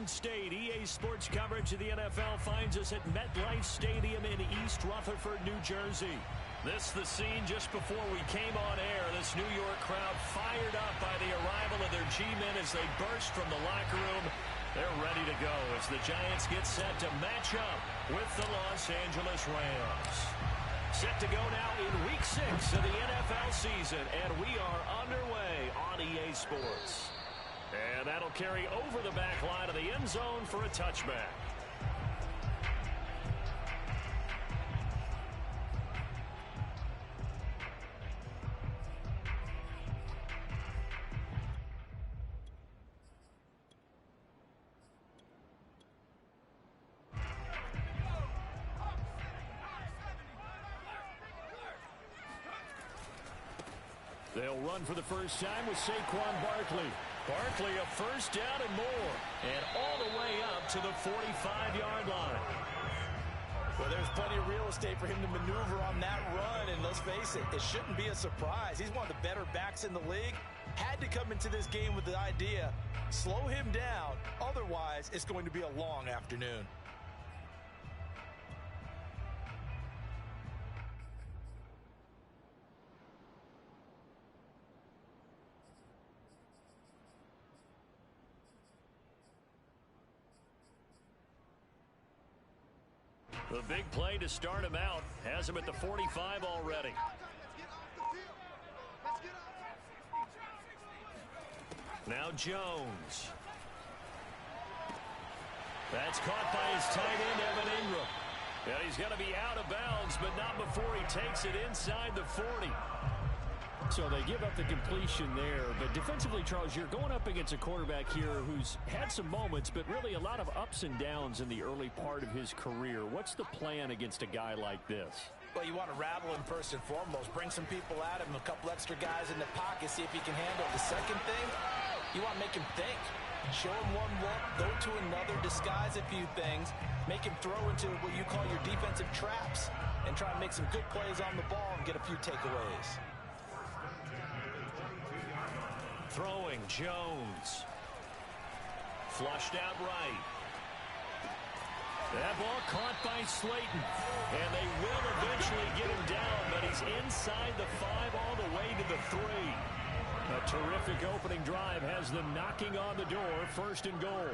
Garden State. EA Sports coverage of the NFL finds us at MetLife Stadium in East Rutherford, New Jersey. This is the scene just before we came on air. This New York crowd fired up by the arrival of their G-men as they burst from the locker room. They're ready to go as the Giants get set to match up with the Los Angeles Rams. Set to go now in Week 6 of the NFL season, and we are underway on EA Sports. And that'll carry over the back line of the end zone for a touchback. They'll run for the first time with Saquon Barkley. Barkley a first down and more. And all the way up to the 45-yard line. Well, there's plenty of real estate for him to maneuver on that run. And let's face it, it shouldn't be a surprise. He's one of the better backs in the league. Had to come into this game with the idea, slow him down. Otherwise, it's going to be a long afternoon. The big play to start him out has him at the 45 already. Now Jones. That's caught by his tight end, Evan Ingram. Yeah, he's going to be out of bounds, but not before he takes it inside the 40. So they give up the completion there. But defensively, Charles, you're going up against a quarterback here who's had some moments, but really a lot of ups and downs in the early part of his career. What's the plan against a guy like this? Well, you want to rattle him first and foremost. Bring some people at him, a couple extra guys in the pocket, see if he can handle it. The second thing, you want to make him think. Show him one look, go to another, disguise a few things, make him throw into what you call your defensive traps, and try and make some good plays on the ball and get a few takeaways. Throwing, Jones. Flushed out right. That ball caught by Slayton. And they will eventually get him down, but he's inside the 5 all the way to the 3. A terrific opening drive has them knocking on the door, first and goal.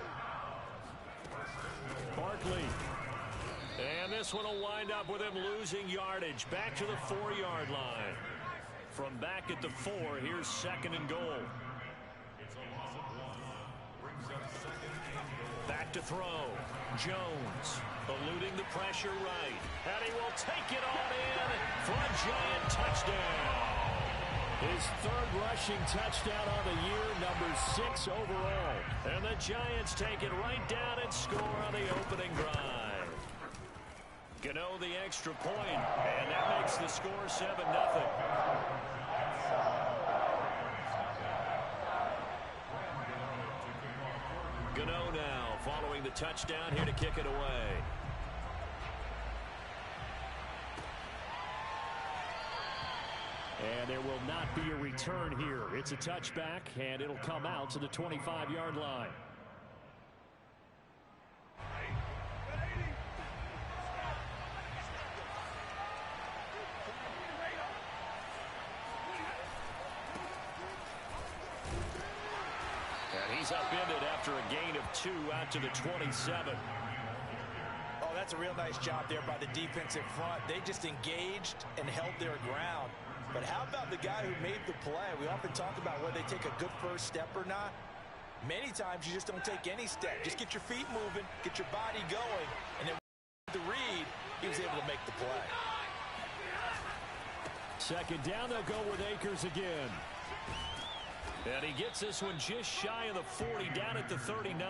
Barkley. And this one will wind up with him losing yardage. Back to the 4-yard line. From back at the 4, here's second and goal. Back to throw. Jones eluding the pressure right. And he will take it on in for a Giant touchdown. His third rushing touchdown on the year, number 6 overall. And the Giants take it right down and score on the opening drive. Gano the extra point, and that makes the score 7-0. Gano now following the touchdown here to kick it away. And there will not be a return here. It's a touchback, and it'll come out to the 25-yard line. And he's upended after a gain of 2 out to the 27. Oh, that's a real nice job there by the defensive front. They just engaged and held their ground. But how about the guy who made the play? We often talk about whether they take a good first step or not. Many times you just don't take any step. Just get your feet moving, get your body going, and then with the read, he was able to make the play. Second down, they'll go with Akers again. And he gets this one just shy of the 40, down at the 39.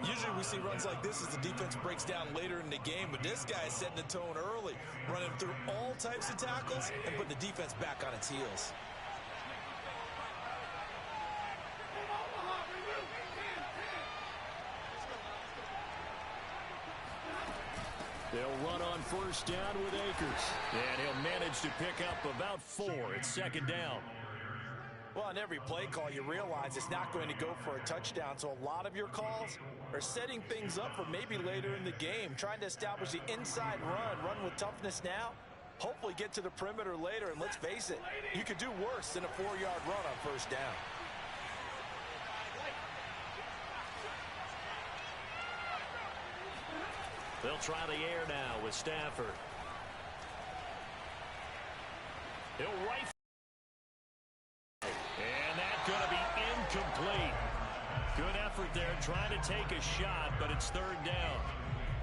Usually we see runs like this as the defense breaks down later in the game, but this guy is setting the tone early, running through all types of tackles and putting the defense back on its heels. They'll run on first down with Akers. And he'll manage to pick up about 4 at second down. Well, on every play call, you realize it's not going to go for a touchdown, so a lot of your calls are setting things up for maybe later in the game, trying to establish the inside run with toughness now, hopefully get to the perimeter later, and let's face it, you could do worse than a 4-yard run on first down. They'll try the air now with Stafford. He'll rifle. And that's going to be incomplete. Good effort there trying to take a shot, but it's third down.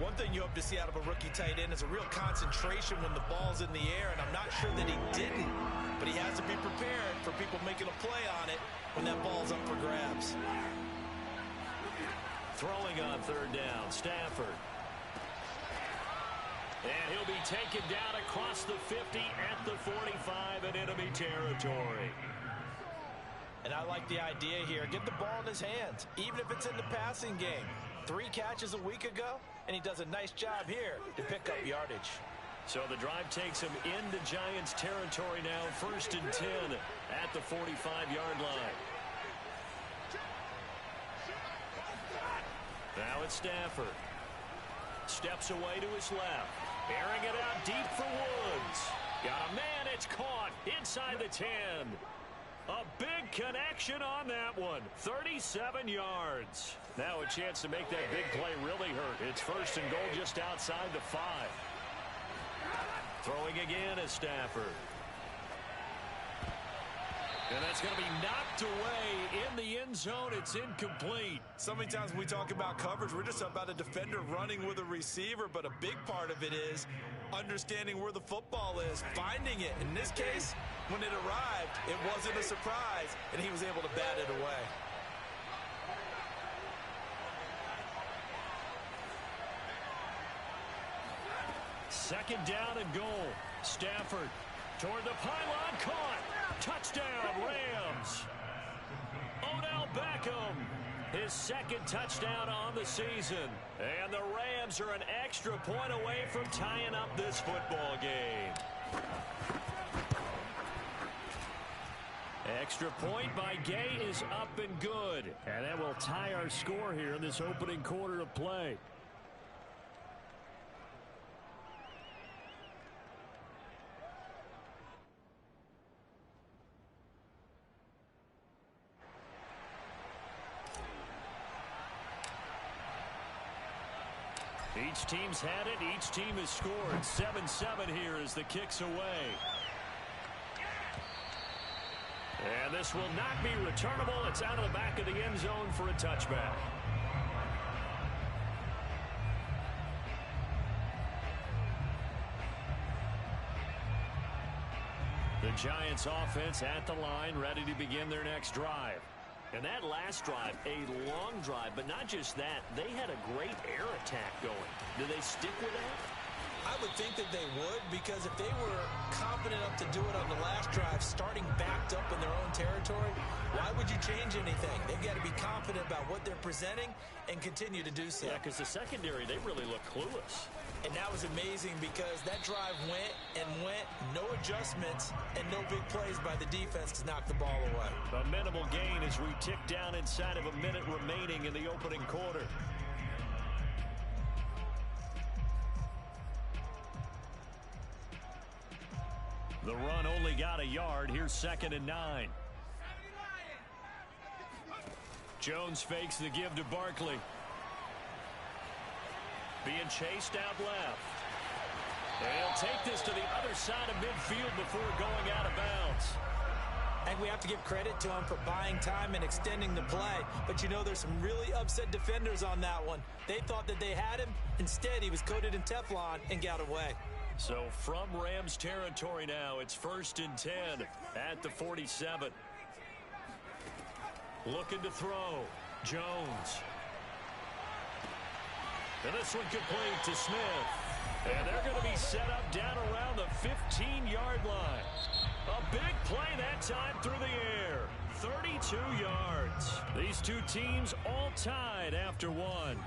One thing you hope to see out of a rookie tight end is a real concentration when the ball's in the air, and I'm not sure that he didn't, but he has to be prepared for people making a play on it when that ball's up for grabs. Throwing on third down, Stafford. And he'll be taken down across the 50 at the 45 in enemy territory. And I like the idea here. Get the ball in his hands, even if it's in the passing game. 3 catches a week ago, and he does a nice job here to pick up yardage. So the drive takes him into Giants territory now, 1st and 10 at the 45-yard line. Now it's Stafford. Steps away to his left. Airing it out deep for Woods. Got a man, it's caught inside the 10. A big connection on that one. 37 yards. Now a chance to make that big play really hurt. It's 1st and goal just outside the 5. Throwing again is Stafford. And that's going to be knocked away in the end zone. It's incomplete. So many times when we talk about coverage, we're just about a defender running with a receiver, but a big part of it is understanding where the football is, finding it. In this case, when it arrived, it wasn't a surprise, and he was able to bat it away. Second down and goal. Stafford toward the pylon, caught. Touchdown, Rams. Odell Beckham, his 2nd touchdown on the season. And the Rams are an extra point away from tying up this football game. Extra point by Gay is up and good. And that will tie our score here in this opening quarter of play. Each team's had it. Each team has scored. 7-7 here as the kick's away. And this will not be returnable. It's out of the back of the end zone for a touchback. The Giants offense at the line, ready to begin their next drive. And that last drive, a long drive, but not just that, they had a great air attack going. Do they stick with that? I would think that they would, because if they were confident enough to do it on the last drive, starting backed up in their own territory, why would you change anything? They've got to be confident about what they're presenting and continue to do so. Yeah, because the secondary, they really look clueless. And that was amazing because that drive went and went, no adjustments, and no big plays by the defense to knock the ball away. A minimal gain as we tick down inside of a minute remaining in the opening quarter. The run only got a yard. Here's 2nd and 9. Jones fakes the give to Barkley. Being chased out left. And he'll take this to the other side of midfield before going out of bounds. I think we have to give credit to him for buying time and extending the play. But you know, there's some really upset defenders on that one. They thought that they had him. Instead, he was coated in Teflon and got away. So from Rams territory now, it's 1st and 10 at the 47. Looking to throw. Jones. And this one complete to Smith. And they're going to be set up down around the 15-yard line. A big play that time through the air. 32 yards. These two teams all tied after one.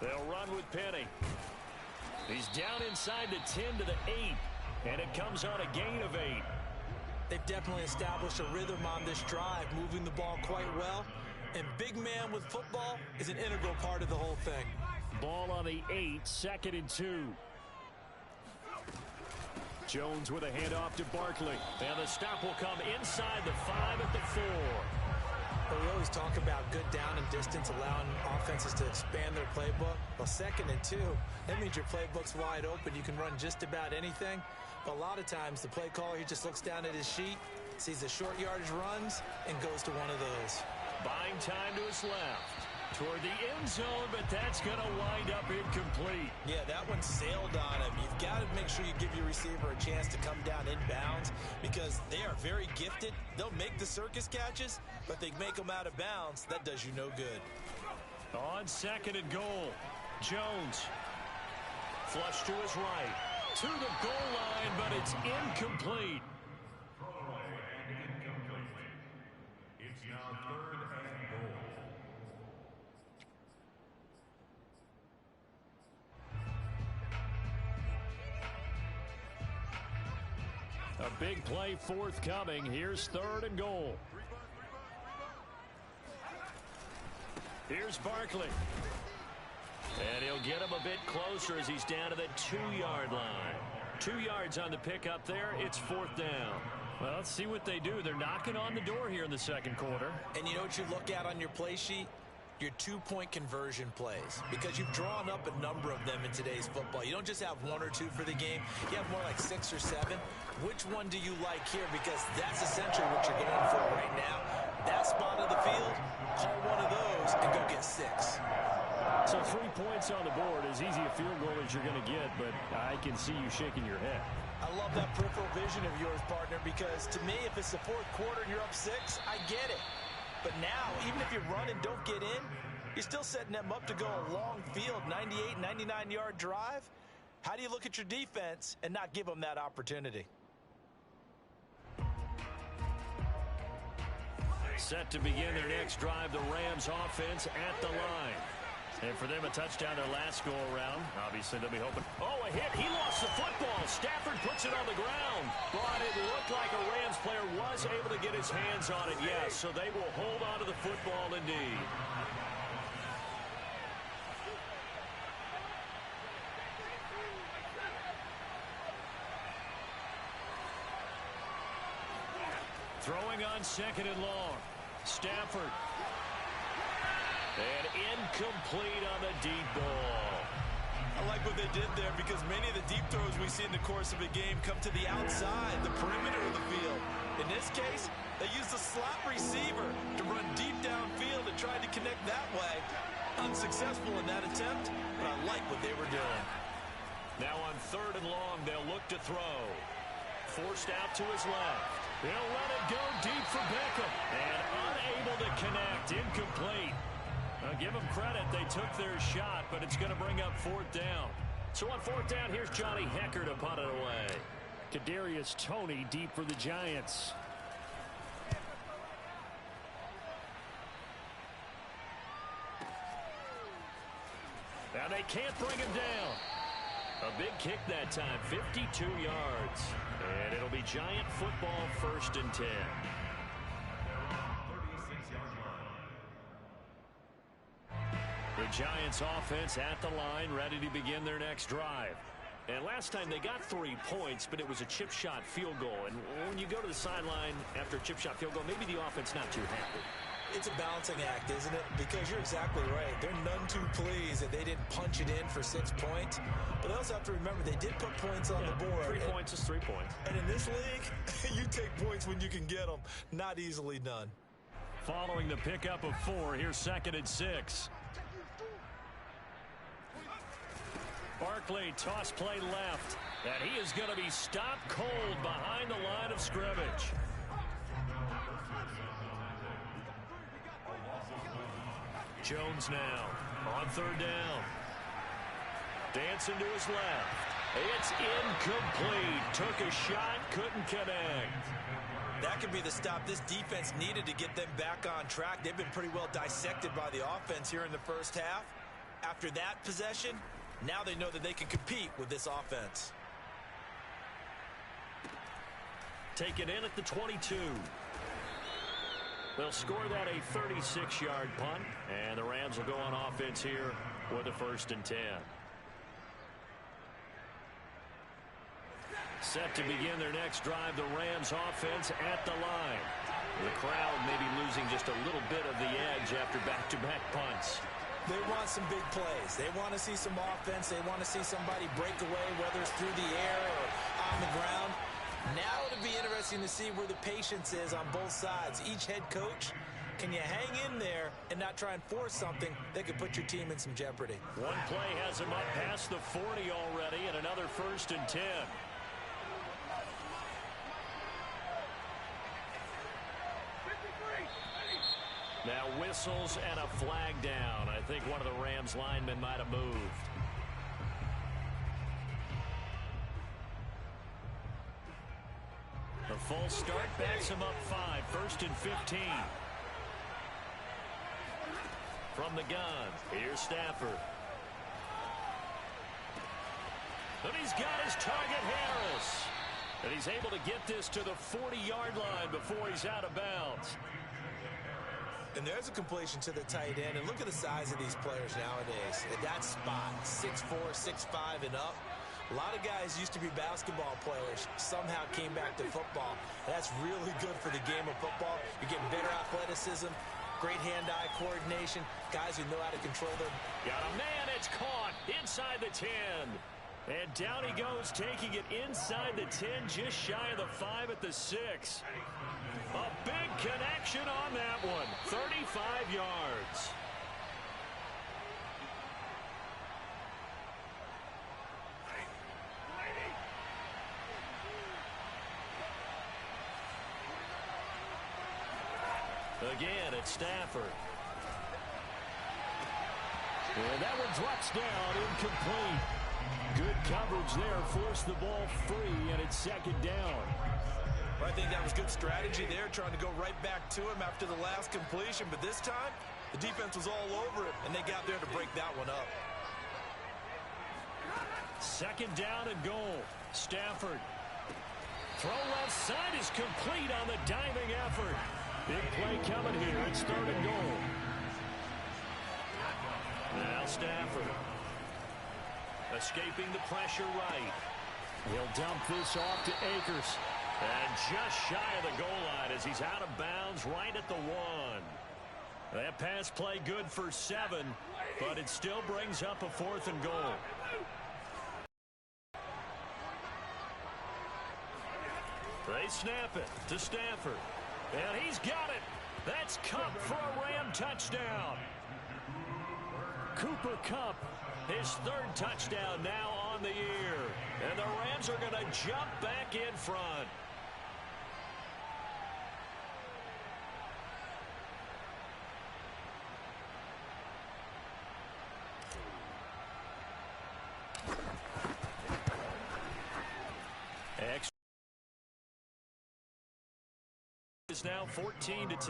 They'll run with Penny. He's down inside the 10 to the 8. And it comes on a gain of 8. They've definitely established a rhythm on this drive, moving the ball quite well. And big man with football is an integral part of the whole thing. Ball on the 8, 2nd and 2. Jones with a handoff to Barkley. And the stop will come inside the 5 at the 4. But we always talk about good down and distance, allowing offenses to expand their playbook. Well, 2nd and 2, that means your playbook's wide open. You can run just about anything. But a lot of times, the play caller, he just looks down at his sheet, sees the short yardage runs, and goes to one of those. Buying time to his left. Toward the end zone, but that's going to wind up incomplete. Yeah, that one sailed on him. You've got to make sure you give your receiver a chance to come down inbounds because they are very gifted. They'll make the circus catches, but they make them out of bounds. That does you no good. On 2nd and goal, Jones. Flush to his right. To the goal line, but it's incomplete. It's now 3rd and goal. A big play forthcoming. Here's 3rd and goal. Here's Barkley. And he'll get him a bit closer as he's down to the 2-yard line. 2 yards on the pickup there. It's 4th down. Well, let's see what they do. They're knocking on the door here in the 2nd quarter. And you know what you look at on your play sheet? Your 2-point conversion plays, because you've drawn up a number of them in today's football. You don't just have 1 or 2 for the game. You have more like 6 or 7. Which one do you like here? Because that's essentially what you're going for right now. That spot of the field, call one of those and go get 6. So 3 points on the board, as easy a field goal as you're going to get, but I can see you shaking your head. I love that peripheral vision of yours, partner, because to me, if it's the 4th quarter and you're up 6, I get it. But now, even if you run and don't get in, you're still setting them up to go a long field, 98, 99-yard drive. How do you look at your defense and not give them that opportunity? Set to begin their next drive, the Rams offense at the line. And for them, a touchdown their last go-around. Obviously, they'll be hoping. Oh, a hit. He lost the football. Stafford puts it on the ground. But it looked like a Rams player was able to get his hands on it, yes. So they will hold on to the football indeed. Throwing on 2nd and long. Stafford. And incomplete on the deep ball. I like what they did there because many of the deep throws we see in the course of a game come to the outside, the perimeter of the field. In this case, they used a slot receiver to run deep downfield and tried to connect that way. Unsuccessful in that attempt, but I like what they were doing. Now on 3rd and long, they'll look to throw. Forced out to his left. They'll let it go deep for Beckham. And unable to connect. Incomplete. Now give them credit. They took their shot, but it's going to bring up 4th down. So on 4th down, here's Johnny Hecker to punt it away. Kadarius Toney deep for the Giants. Now they can't bring him down. A big kick that time, 52 yards. And it'll be Giant football, 1st and 10. The Giants offense at the line, ready to begin their next drive. And last time they got 3 points, but it was a chip shot field goal. And when you go to the sideline after a chip shot field goal, maybe the offense not too happy. It's a balancing act, isn't it? Because you're exactly right. They're none too pleased that they didn't punch it in for 6 points. But they also have to remember they did put points on the board. 3 points is 3 points. And in this league, you take points when you can get them. Not easily done. Following the pickup of 4, here's 2nd and 6. Barkley, toss play left. And he is going to be stopped cold behind the line of scrimmage. Jones now on 3rd down. Dancing to his left. It's incomplete. Took a shot, couldn't connect. That could be the stop this defense needed to get them back on track. They've been pretty well dissected by the offense here in the first half. After that possession, now they know that they can compete with this offense. Taken in at the 22. They'll score that a 36-yard punt, and the Rams will go on offense here with a 1st and 10. Set to begin their next drive, the Rams offense at the line. The crowd may be losing just a little bit of the edge after back-to-back punts. They want some big plays. They want to see some offense. They want to see somebody break away, whether it's through the air or on the ground. Now it'll be interesting to see where the patience is on both sides. Each head coach, can you hang in there and not try and force something that could put your team in some jeopardy? One play has him up past the 40 already, and another 1st and 10. Now whistles and a flag down. I think one of the Rams linemen might have moved. The full start backs him up 5. 1st and 15. From the gun, here's Stafford. And he's got his target, Harris. And he's able to get this to the 40-yard line before he's out of bounds. And there's a completion to the tight end. And look at the size of these players nowadays. At that spot, 6'4", 6'5", and up. A lot of guys used to be basketball players, somehow came back to football. That's really good for the game of football. You're getting better athleticism, great hand-eye coordination, guys who know how to control their... Got a man, it's caught inside the 10. And down he goes, taking it inside the 10, just shy of the 5 at the 6. A big connection on that one, 35 yards. Again, it's Stafford. And that one drops down, incomplete. Good coverage there, forced the ball free, and it's 2nd down. I think that was good strategy there, trying to go right back to him after the last completion. But this time, the defense was all over it, and they got there to break that one up. 2nd down and goal. Stafford. Throw left side is complete on the diving effort. Big play coming here. It's 3rd and goal. Now Stafford. Escaping the pressure right. He'll dump this off to Akers. And just shy of the goal line as he's out of bounds right at the 1. That pass play good for 7, but it still brings up a 4th and goal. They snap it to Stafford. And he's got it. That's Kupp for a Ram touchdown. Cooper Kupp, his 3rd touchdown now on the year. And the Rams are going to jump back in front. Is now 14-10.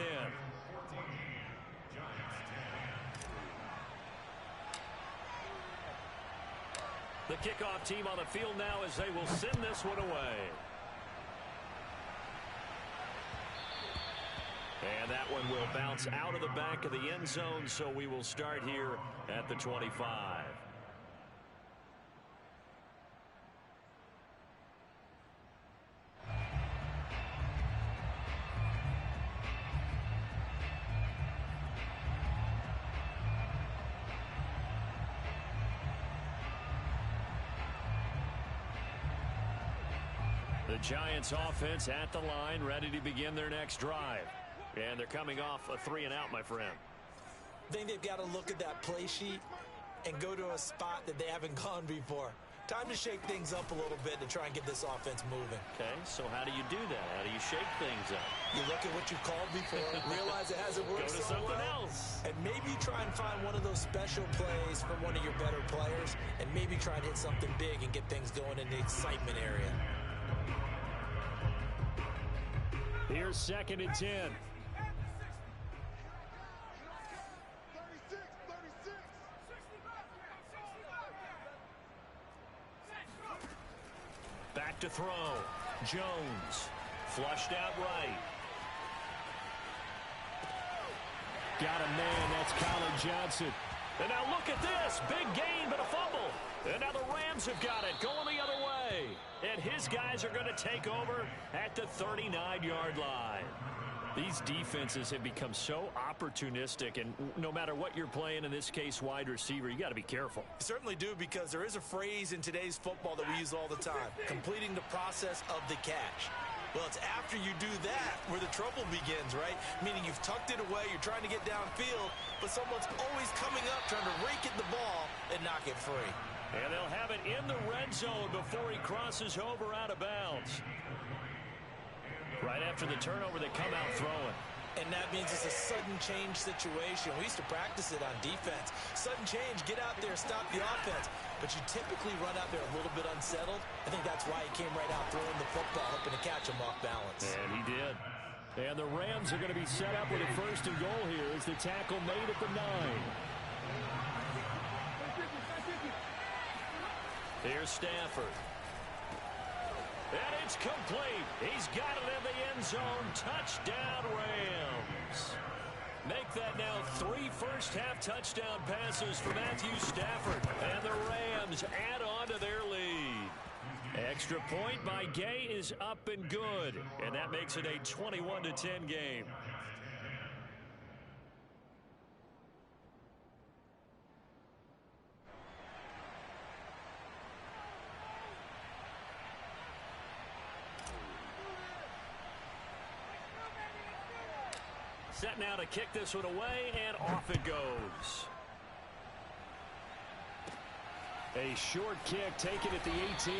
The kickoff team on the field now as they will send this one away. And that one will bounce out of the back of the end zone, so we will start here at the 25. The Giants offense at the line, ready to begin their next drive. And they're coming off a 3-and-out, my friend. I think they've got to look at that play sheet and go to a spot that they haven't gone before. Time to shake things up a little bit to try and get this offense moving. Okay, so how do you do that? How do you shake things up? You look at what you called before, realize it hasn't worked Go to so something well, else. and maybe try and find one of those special plays from one of your better players, and maybe try and hit something big and get things going in the excitement area. Here's 2nd and 10. Back to throw. Jones. Flushed out right. Got a man. That's Colin Johnson. And now look at this. Big gain, but a fumble. And now the Rams have got it, going the other way. And his guys are going to take over at the 39-yard line. These defenses have become so opportunistic, and no matter what you're playing, in this case wide receiver, you got to be careful. You certainly do, because there is a phrase in today's football that we use all the time, completing the process of the catch. Well, it's after you do that where the trouble begins, right? Meaning you've tucked it away, you're trying to get downfield, but someone's always coming up trying to rake at the ball and knock it free. And they'll have it in the red zone before he crosses over out of bounds. Right after the turnover, they come out throwing. And that means it's a sudden change situation. We used to practice it on defense. Sudden change, get out there, stop the offense. But you typically run out there a little bit unsettled. I think that's why he came right out throwing the football, hoping to catch him off balance. And he did. And the Rams are going to be set up with a first and goal here as the tackle made at the 9. Here's Stafford. And it's complete. He's got it in the end zone. Touchdown, Rams. Make that now 3 first-half touchdown passes for Matthew Stafford. And the Rams add on to their lead. Extra point by Gay is up and good. And that makes it a 21-10 game. Set now to kick this one away, and off it goes. A short kick taken at the 18.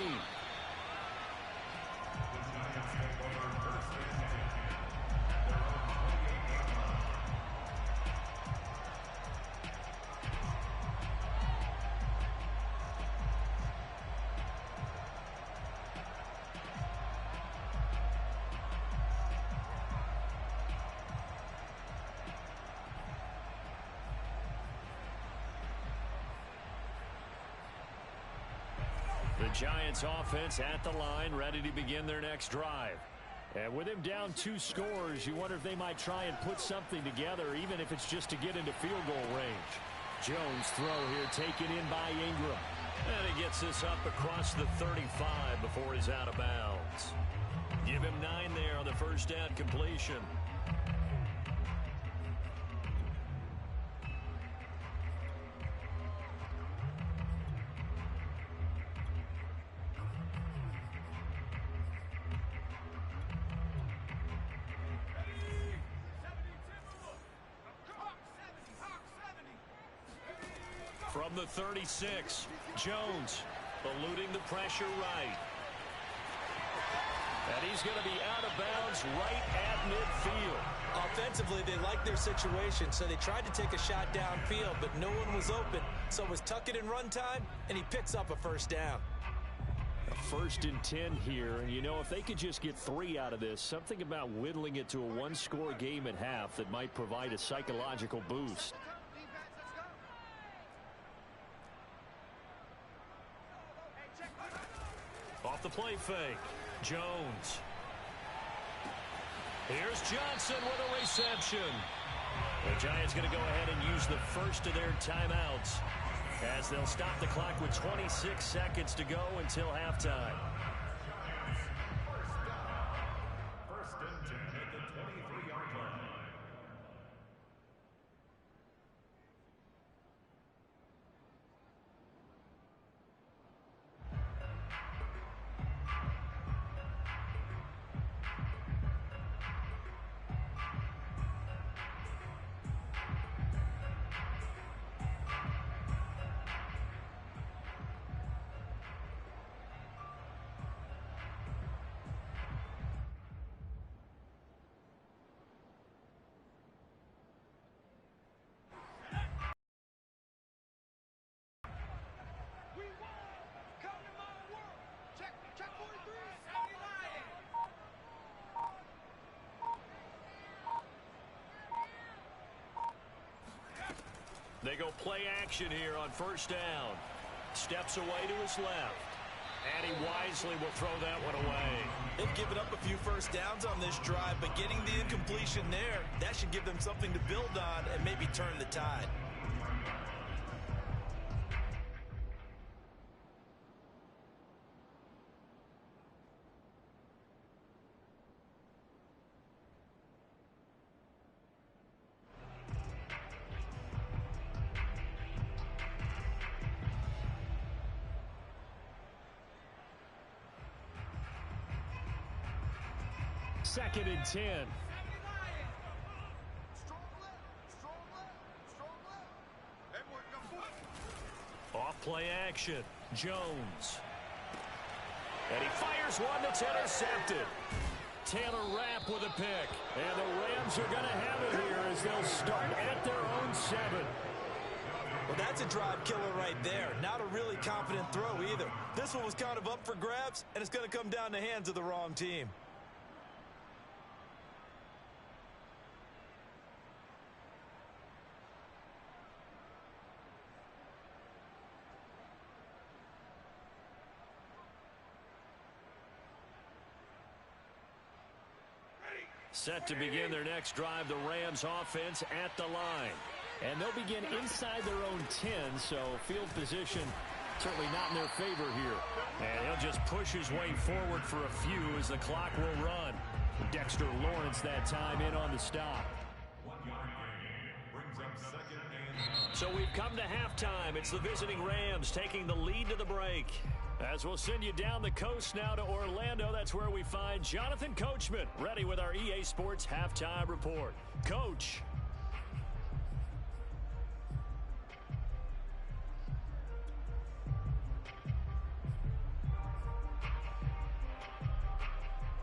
The Giants offense at the line, ready to begin their next drive. And with him down 2 scores, you wonder if they might try and put something together, even if it's just to get into field goal range. Jones' throw here taken in by Ingram. And he gets this up across the 35 before he's out of bounds. Give him 9 there on the first down completion. From the 36, Jones eluding the pressure right. And he's going to be out of bounds right at midfield. Offensively, they liked their situation, so they tried to take a shot downfield, but no one was open. So it was tuck it and run time, and he picks up a first down. A 1st and 10 here, and you know, if they could just get 3 out of this, something about whittling it to a 1-score game at half that might provide a psychological boost. Off the play fake, Jones. Here's Johnson with a reception. The Giants going to go ahead and use the first of their timeouts as they'll stop the clock with 26 seconds to go until halftime. First and 10 at the 23-yard line. They go play action here on first down. Steps away to his left. And he wisely will throw that one away. They've given up a few first downs on this drive, but getting the incompletion there, that should give them something to build on and maybe turn the tide. Second and 10. Off play action. Jones. And he fires one that's intercepted. Taylor Rapp with a pick. And the Rams are going to have it here as they'll start at their own 7. Well, that's a drive killer right there. Not a really confident throw either. This one was kind of up for grabs, and it's going to come down the hands of the wrong team. Set to begin their next drive, the Rams offense at the line. And they'll begin inside their own 10, so field position certainly not in their favor here. And he'll just push his way forward for a few as the clock will run. Dexter Lawrence that time in on the stop. So we've come to halftime. It's the visiting Rams taking the lead to the break. As we'll send you down the coast now to Orlando, that's where we find Jonathan Coachman ready with our EA Sports Halftime Report. Coach.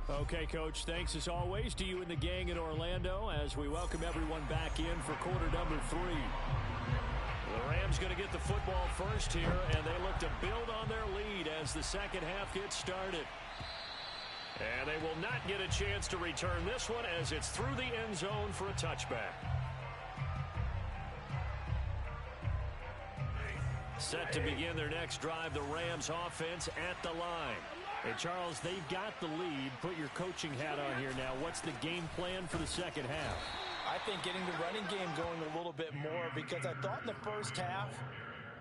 Okay, Coach, thanks as always to you and the gang in Orlando as we welcome everyone back in for quarter number 3. The Rams going to get the football first here, and they look to build on their lead as the second half gets started. And they will not get a chance to return this one as it's through the end zone for a touchback. Set to begin their next drive, the Rams offense at the line. Hey, Charles, they've got the lead. Put your coaching hat on here now. What's the game plan for the second half? I think getting the running game going a little bit more because I thought in the first half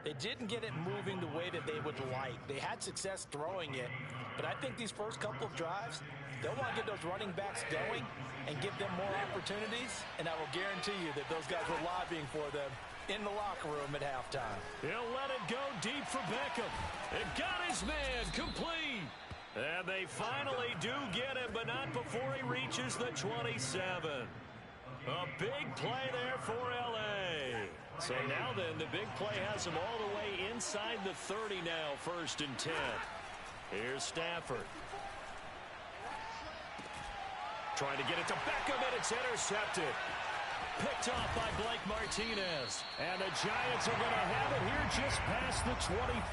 they didn't get it moving the way that they would like. They had success throwing it, but I think these first couple of drives, they'll want to get those running backs going and give them more opportunities, and I will guarantee you that those guys were lobbying for them in the locker room at halftime. He'll let it go deep for Beckham. It got his man complete. And they finally do get him, but not before he reaches the 27. A big play there for L.A. So now then, the big play has him all the way inside the 30 now, 1st and 10. Here's Stafford. Trying to get it to Beckham, and it's intercepted. Picked off by Blake Martinez. And the Giants are going to have it here just past the 25.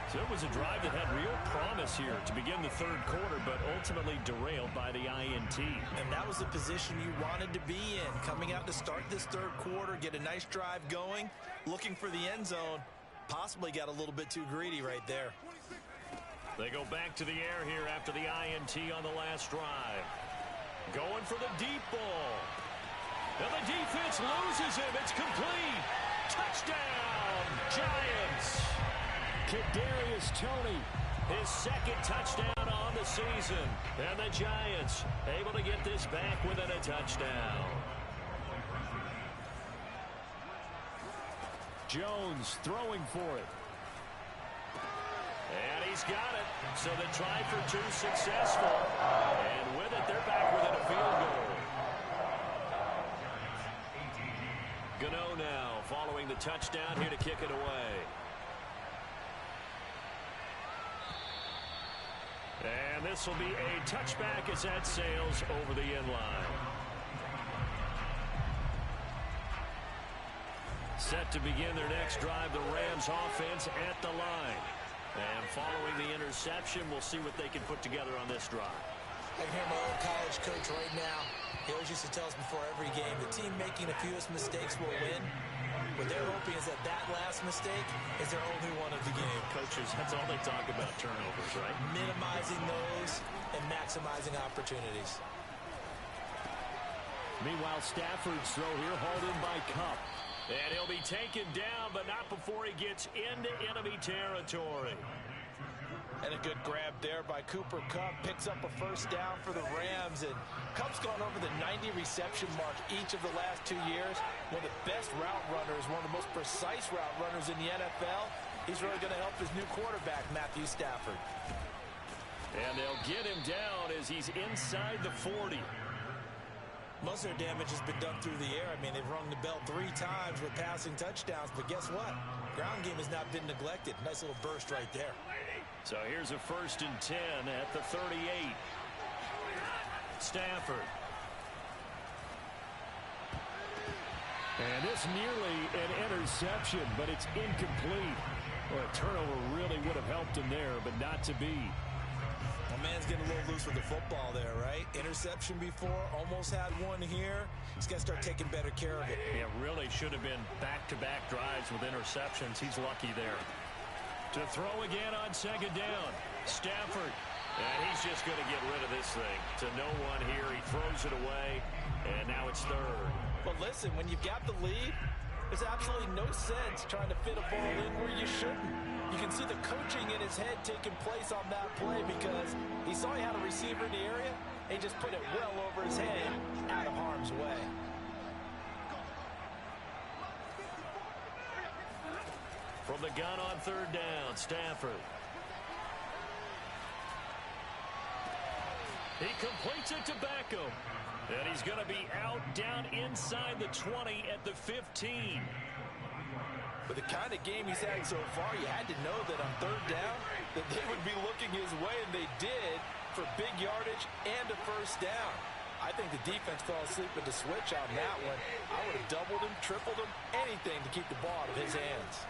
So it was a drive that had real promise here to begin the third quarter, but ultimately derailed by the INT. And that was the position you wanted to be in. Coming out to start this third quarter, get a nice drive going, looking for the end zone. Possibly got a little bit too greedy right there. They go back to the air here after the INT on the last drive. Going for the deep ball. And the defense loses him. It's complete. Touchdown, Giants. Kadarius Toney, his second touchdown on the season. And the Giants able to get this back within a touchdown. Jones throwing for it. And he's got it. So the try for 2 successful. And with it, they're back within a field goal. Gano now following the touchdown here to kick it away. And this will be a touchback as that sails over the end line. Set to begin their next drive, the Rams offense at the line. And following the interception, we'll see what they can put together on this drive. I can hear my old college coach right now. He always used to tell us before every game, the team making the fewest mistakes will win. What they're hoping champions that last mistake is their only one of the game. Coaches, that's all they talk about, turnovers, right? Minimizing those and maximizing opportunities. Meanwhile, Stafford's throw here hauled in by Kupp. And he'll be taken down, but not before he gets into enemy territory. And a good grab there by Cooper Kupp. Picks up a first down for the Rams. And Kupp's gone over the 90 reception mark each of the last 2 years. One of the best route runners, one of the most precise route runners in the NFL. He's really going to help his new quarterback, Matthew Stafford. And they'll get him down as he's inside the 40. Most of their damage has been done through the air. I mean, they've rung the bell 3 times with passing touchdowns. But guess what? Ground game has not been neglected. Nice little burst right there. So here's a 1st and 10 at the 38. Stafford. And this nearly an interception, but it's incomplete. Well, a turnover really would have helped him there, but not to be. My man's getting a little loose with the football there, right? Interception before, almost had one here. He's got to start taking better care of it. It really should have been back-to-back drives with interceptions. He's lucky there. To throw again on 2nd down. Stafford. And he's just going to get rid of this thing. To no one here. He throws it away. And now it's 3rd. But listen, when you've got the lead, there's absolutely no sense trying to fit a ball in where you shouldn't. You can see the coaching in his head taking place on that play because he saw he had a receiver in the area. And he just put it well over his head out of harm's way. From the gun on 3rd down, Stafford. He completes it to Beckham. And he's going to be out down inside the 20 at the 15. With the kind of game he's had so far, you had to know that on 3rd down that they would be looking his way, and they did for big yardage and a first down. I think the defense fell asleep with the switch on that one. I would have doubled him, tripled him, anything to keep the ball out of his hands.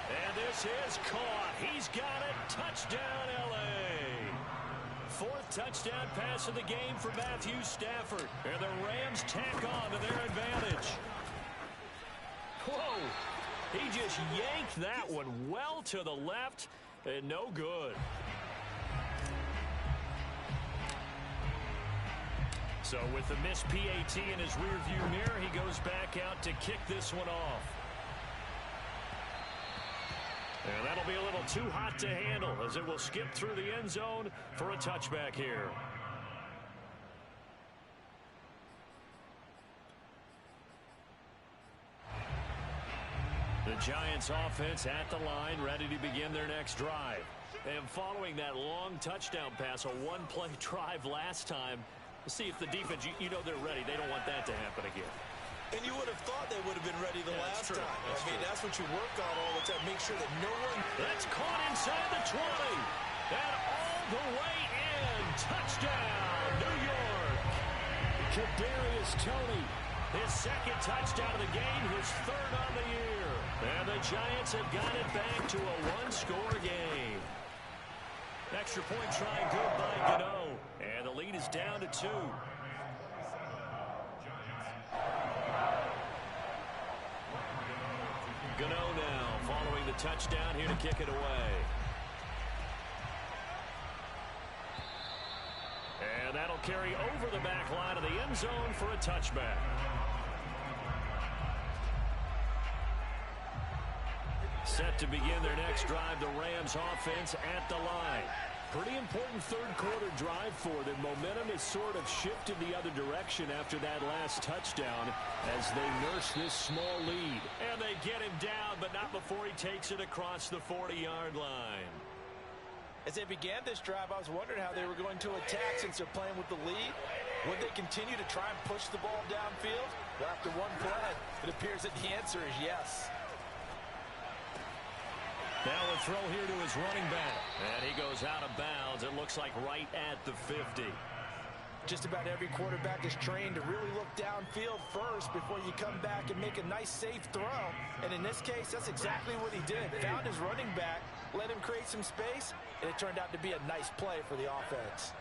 And this is caught. He's got it. Touchdown, L.A. 4th touchdown pass of the game for Matthew Stafford. And the Rams tack on to their advantage. Whoa. He just yanked that one well to the left and no good. So with the missed PAT in his rearview mirror, he goes back out to kick this one off. And that'll be a little too hot to handle as it will skip through the end zone for a touchback here. The Giants offense at the line, ready to begin their next drive. And following that long touchdown pass, a one-play drive last time, see if the defense, you know they're ready. They don't want that to happen again. And you would have thought they would have been ready the last time. I mean, that's what you work on all the time. Make sure that no one... That's caught inside the 20. And all the way in. Touchdown, New York. Kadarius Toney, his 2nd touchdown of the game, his 3rd on the year. And the Giants have got it back to a 1-score game. Extra point try good by Gano. And the lead is down to 2. Gano now following the touchdown here to kick it away. And that'll carry over the back line of the end zone for a touchback. Set to begin their next drive, the Rams offense at the line. Pretty important 3rd quarter drive for them. Momentum has sort of shifted the other direction after that last touchdown as they nurse this small lead. And they get him down, but not before he takes it across the 40-yard line. As they began this drive, I was wondering how they were going to attack since they're playing with the lead. Would they continue to try and push the ball downfield? Well, after one play, it appears that the answer is yes. Now a throw here to his running back. And he goes out of bounds. It looks like right at the 50. Just about every quarterback is trained to really look downfield first before you come back and make a nice, safe throw. And in this case, that's exactly what he did. Found his running back, let him create some space, and it turned out to be a nice play for the offense.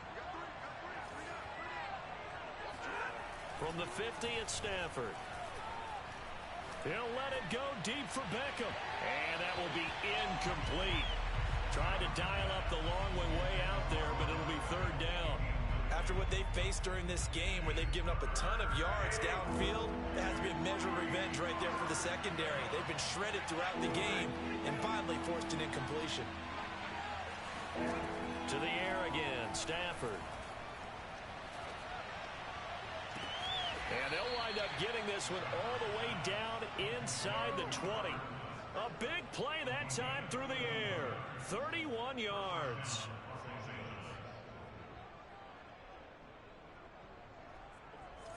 From the 50, it's Stafford. He'll let it go deep for Beckham. And that will be incomplete. Tried to dial up the long way out there, but it'll be third down. After what they faced during this game where they've given up a ton of yards downfield, that has to be a measure of revenge right there for the secondary. They've been shredded throughout the game and finally forced an incompletion. To the air again, Stafford. And they'll wind up getting this one all the way down inside the 20. A big play that time through the air. 31 yards.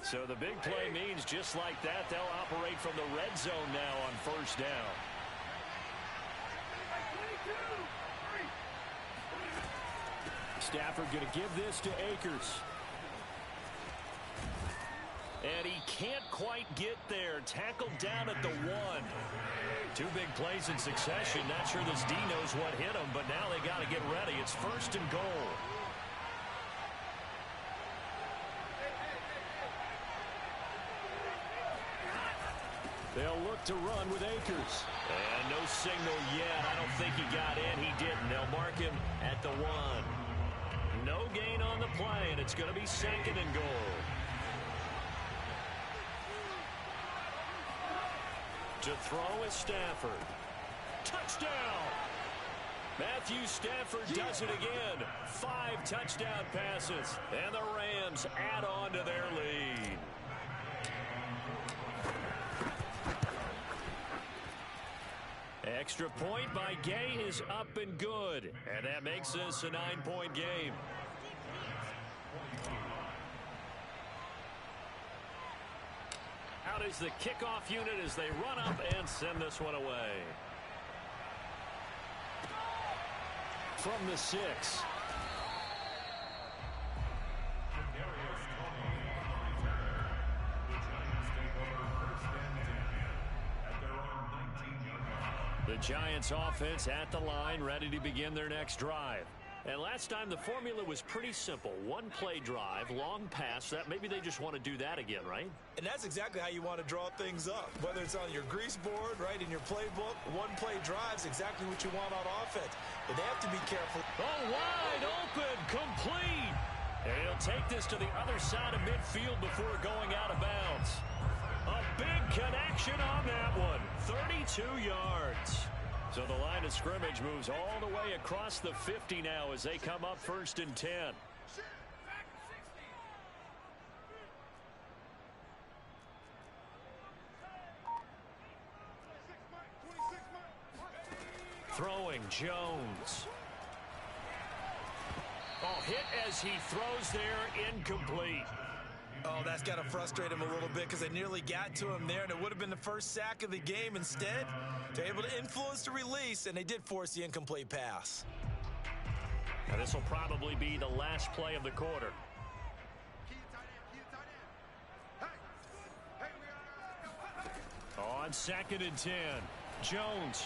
So the big play means just like that, they'll operate from the red zone now on first down. Stafford going to give this to Akers. And he can't quite get there. Tackled down at the 1. Two big plays in succession. Not sure this D knows what hit him, but now they got to get ready. It's first and goal. They'll look to run with Akers. And no signal yet. I don't think he got in. He didn't. They'll mark him at the 1. No gain on the play, and it's going to be second and goal. To throw is Stafford. Touchdown! Matthew Stafford does it again. 5 touchdown passes, and the Rams add on to their lead. Extra point by Gay is up and good, and that makes this a 9-point game. Out is the kickoff unit as they run up and send this one away. From the 6. The Giants offense at the line, ready to begin their next drive. And last time the formula was pretty simple. One play drive, long pass. That maybe they just want to do that again, right? And that's exactly how you want to draw things up. Whether it's on your grease board, right, in your playbook, one play drive is exactly what you want on offense. But they have to be careful. Oh, wide open, complete. And he'll take this to the other side of midfield before going out of bounds. A big connection on that one. 32 yards. So the line of scrimmage moves all the way across the 50 now as they come up first and 10. Throwing Jones. Oh, hit as he throws there, incomplete. Oh, that's got to frustrate him a little bit because they nearly got to him there, and it would have been the first sack of the game. Instead, they're able to influence the release, and they did force the incomplete pass. Now, this will probably be the last play of the quarter. On second and 10, Jones.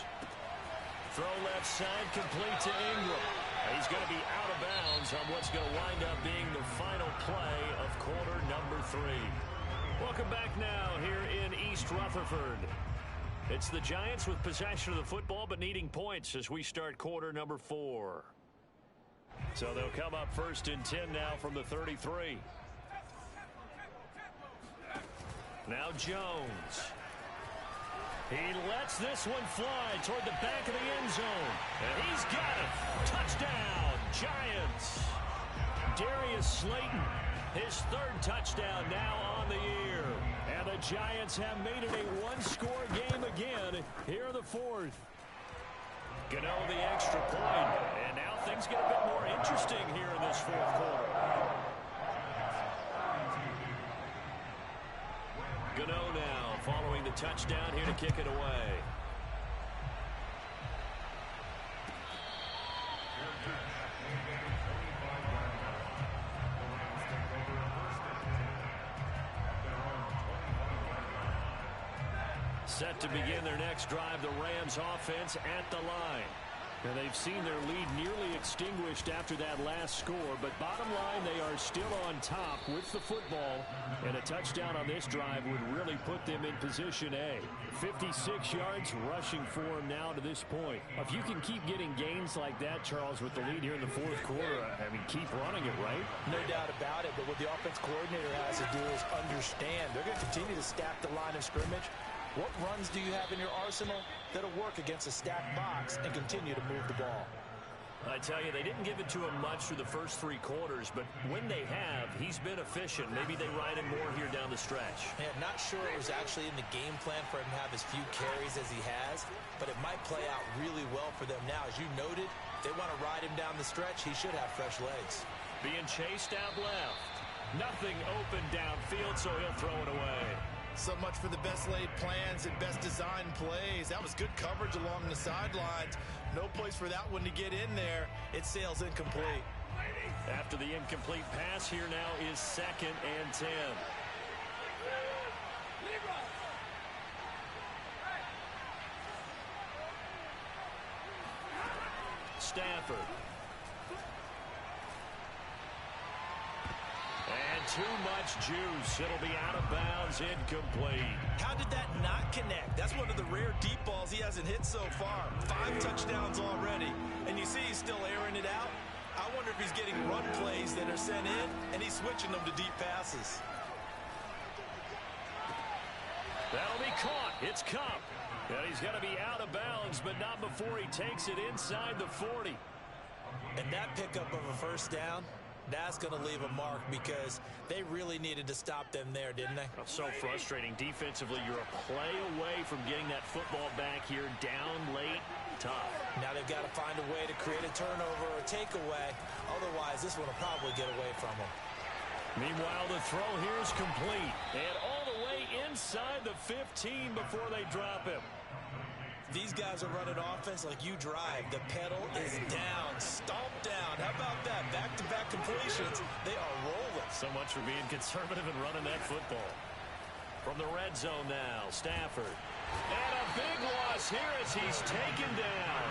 Throw left side, complete to Ingram. He's going to be out of bounds on what's going to wind up being the final play of quarter number 3. Welcome back now here in East Rutherford. It's the Giants with possession of the football but needing points as we start quarter number 4. So they'll come up first and 10 now from the 33. Now Jones. He lets this one fly toward the back of the end zone. And he's got it. Touchdown, Giants. Darius Slayton, his 3rd touchdown now on the year. And the Giants have made it a 1-score game again here in the 4th. Gano the extra point. And now things get a bit more interesting here in this 4th quarter. Gano now following the touchdown here to kick it away. Set to begin their next drive, the Rams offense at the line. And they've seen their lead nearly extinguished after that last score, but bottom line, they are still on top with the football, and a touchdown on this drive would really put them in position A. 56 yards rushing for them now to this point. If you can keep getting gains like that, Charles, with the lead here in the fourth quarter, I mean, keep running it, right? No doubt about it, but what the offense coordinator has to do is understand they're going to continue to stack the line of scrimmage. What runs do you have in your arsenal that'll work against a stacked box and continue to move the ball? I tell you, they didn't give it to him much through the first three quarters, but when they have, he's been efficient. Maybe they ride him more here down the stretch. Man, not sure it was actually in the game plan for him to have as few carries as he has, but it might play out really well for them now. As you noted, if they want to ride him down the stretch, he should have fresh legs. Being chased out left. Nothing open downfield, so he'll throw it away. So much for the best laid plans and best designed plays. That was good coverage along the sidelines. No place for that one to get in there. It sails incomplete. After the incomplete pass, here now is 2nd and 10. Stafford. And too much juice. It'll be out of bounds, incomplete. How did that not connect? That's one of the rare deep balls he hasn't hit so far. 5 touchdowns already, and you see he's still airing it out. I wonder if he's getting run plays that are sent in, and he's switching them to deep passes. That'll be caught. It's Cup. And he's going to be out of bounds, but not before he takes it inside the 40. And that pickup of a first down, that's going to leave a mark because they really needed to stop them there, didn't they? So frustrating. Defensively, you're a play away from getting that football back here down late. Tough. Now they've got to find a way to create a turnover or a takeaway. Otherwise, this one will probably get away from them. Meanwhile, the throw here is complete. And all the way inside the 15 before they drop him. These guys are running offense like you drive. The pedal is down, stomped down. How about that? Back-to-back completions. They are rolling. So much for being conservative and running that football. From the red zone now, Stafford. And a big loss here as he's taken down.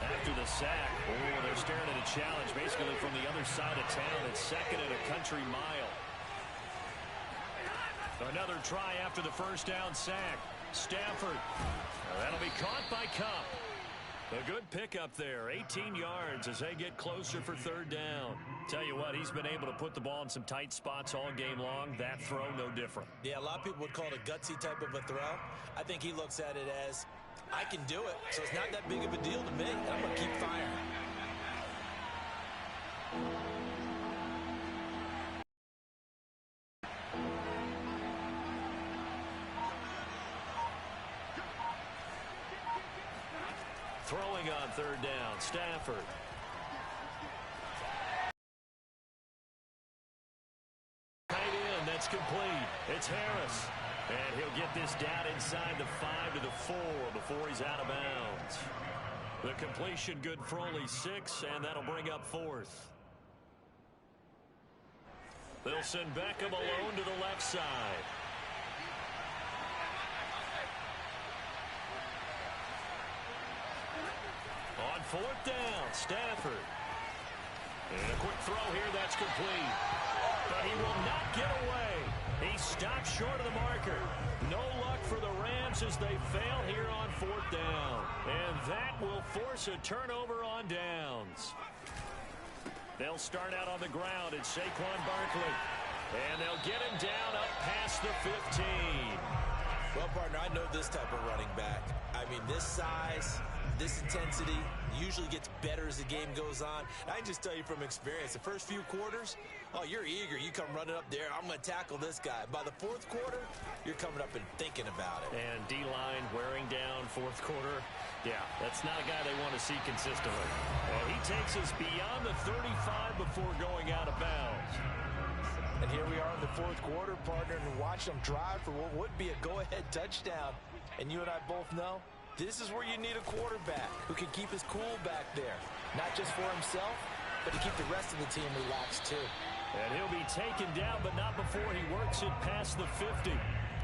After the sack, they're staring at a challenge basically from the other side of town. It's 2nd and a country mile. Another try after the first down sack. Stafford. That'll be caught by Cup. A good pickup there. 18 yards as they get closer for 3rd down. Tell you what, he's been able to put the ball in some tight spots all game long. That throw, no different. Yeah, a lot of people would call it a gutsy type of a throw. I think he looks at it as, I can do it, so it's not that big of a deal to me. I'm going to keep firing. Throwing on 3rd down, Stafford. Tight end, that's complete. It's Harris. And he'll get this down inside the 5 to the 4 before he's out of bounds. The completion good for only 6, and that'll bring up 4th. They'll send Beckham alone to the left side. On 4th down, Stafford. And a quick throw here, that's complete. But he will not get away. He stopped short of the marker. No luck for the Rams as they fail here on 4th down. And that will force a turnover on downs. They'll start out on the ground. It's Saquon Barkley. And they'll get him down up past the 15. Well, partner, I know this type of running back. I mean, this size, this intensity usually gets better as the game goes on. I can just tell you from experience, the first few quarters, oh, you're eager. You come running up there, I'm going to tackle this guy. By the 4th quarter, you're coming up and thinking about it. And D-line wearing down 4th quarter. Yeah, that's not a guy they want to see consistently. And he takes us beyond the 35 before going out of bounds. And here we are in the 4th quarter, partner, and watch them drive for what would be a go-ahead touchdown. And you and I both know this is where you need a quarterback who can keep his cool back there. Not just for himself, but to keep the rest of the team relaxed too. And he'll be taken down, but not before he works it past the 50.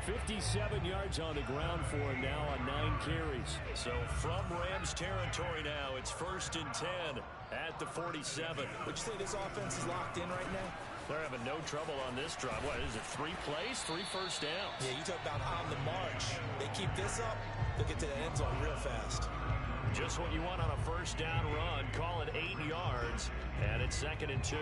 57 yards on the ground for him now on 9 carries. So from Rams territory now, it's 1st and 10 at the 47. Would you say this offense is locked in right now? They're having no trouble on this drive. What is it, 3 plays, 3 first downs? Yeah, you talk about on the march. They keep this up, they'll get to the end zone real fast. Just what you want on a first down run. Call it 8 yards, and it's 2nd and 2.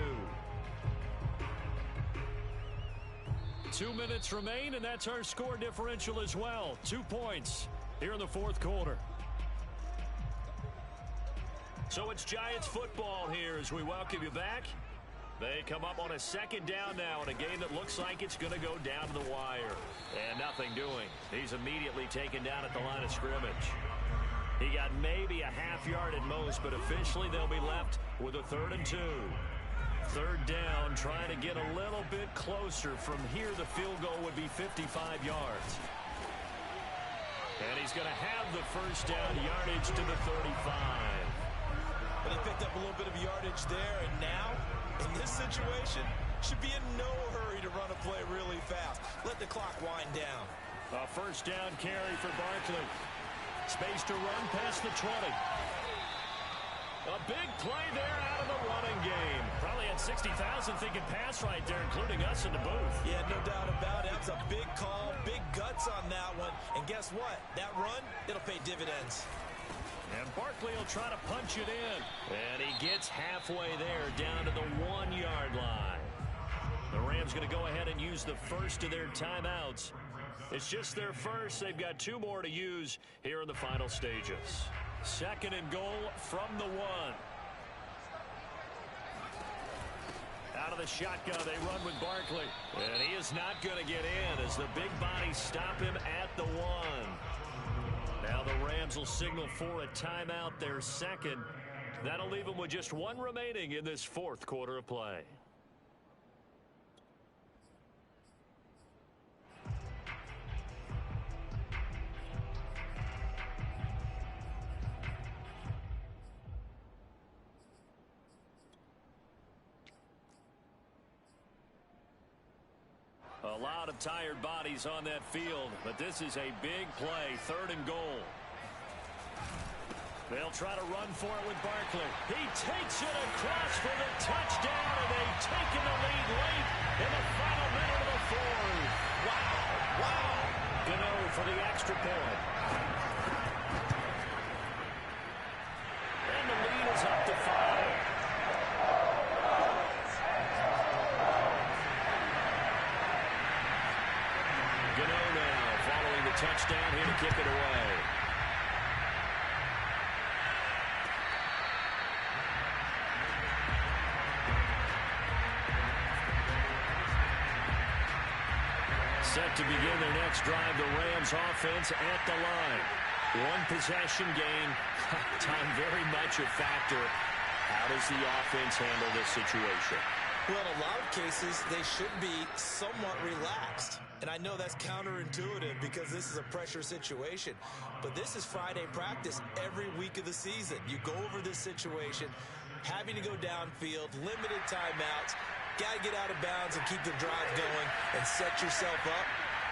2 minutes remain, and that's our score differential as well. 2 points here in the 4th quarter. So it's Giants football here as we welcome you back. They come up on a 2nd down now in a game that looks like it's going to go down to the wire. And nothing doing. He's immediately taken down at the line of scrimmage. He got maybe a half yard at most, but officially they'll be left with a 3rd and 2. 3rd down, trying to get a little bit closer. From here, the field goal would be 55 yards. And he's going to have the first down, yardage to the 35. But he picked up a little bit of yardage there, and now, in this situation, should be in no hurry to run a play really fast. Let the clock wind down. A first down carry for Barkley. Space to run past the 20. A big play there out of the running game. Probably had 60,000 thinking pass right there, including us in the booth. Yeah, no doubt about it. That was a big call, big guts on that one. And guess what? That run, it'll pay dividends. And Barkley will try to punch it in. And he gets halfway there, down to the 1-yard line. The Rams going to go ahead and use the first of their timeouts. It's just their first. They've got 2 more to use here in the final stages. 2nd and goal from the 1. Out of the shotgun, they run with Barkley. And he is not going to get in as the big bodies stop him at the 1. Now the Rams will signal for a timeout, their 2nd. That'll leave them with just 1 remaining in this 4th quarter of play. A lot of tired bodies on that field, but this is a big play, 3rd and goal. They'll try to run for it with Barkley. He takes it across for the touchdown, and they've taken the lead late in the final minute of the 4th. Wow, wow. Gano for the extra point. And the lead is up to 5. Touchdown here to kick it away. Set to begin their next drive, the Rams offense at the line. 1 possession game. Time very much a factor. How does the offense handle this situation? Well, in a lot of cases, they should be somewhat relaxed. And I know that's counterintuitive because this is a pressure situation. But this is Friday practice every week of the season. You go over this situation, having to go downfield, limited timeouts, got to get out of bounds and keep the drive going and set yourself up.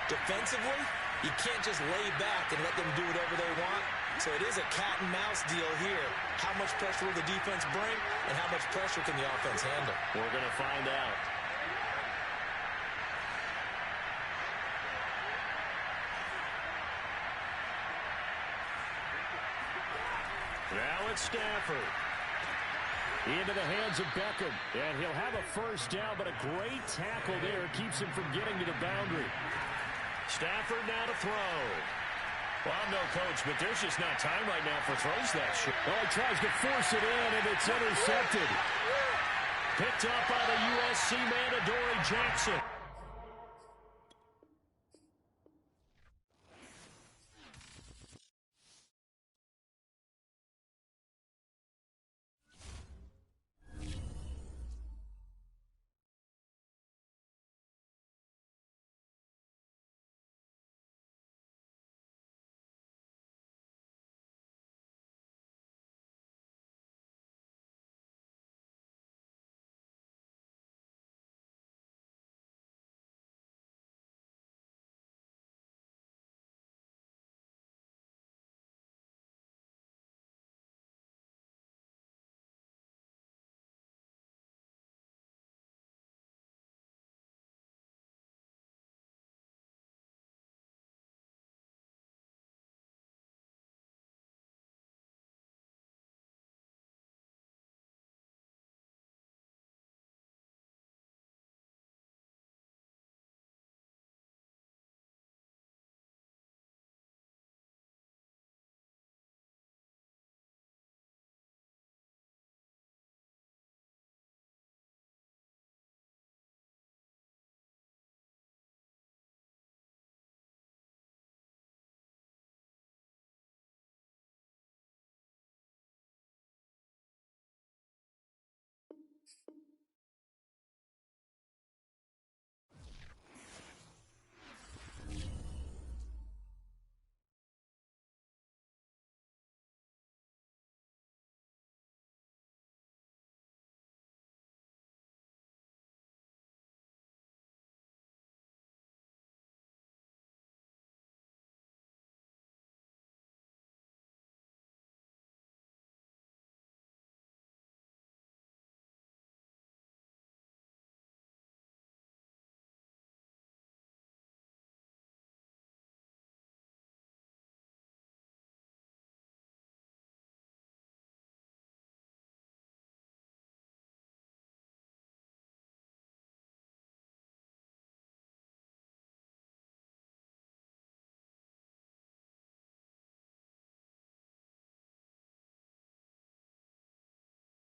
Defensively, you can't just lay back and let them do whatever they want. So it is a cat and mouse deal here. How much pressure will the defense bring, and how much pressure can the offense handle? We're going to find out. Now it's Stafford. Into the hands of Beckham. And he'll have a first down, but a great tackle there keeps him from getting to the boundary. Stafford now to throw. Well, I'm no coach, but there's just not time right now for throws that short. Oh, he tries to force it in, and it's intercepted. Picked up by the USC man, Adoree Jackson.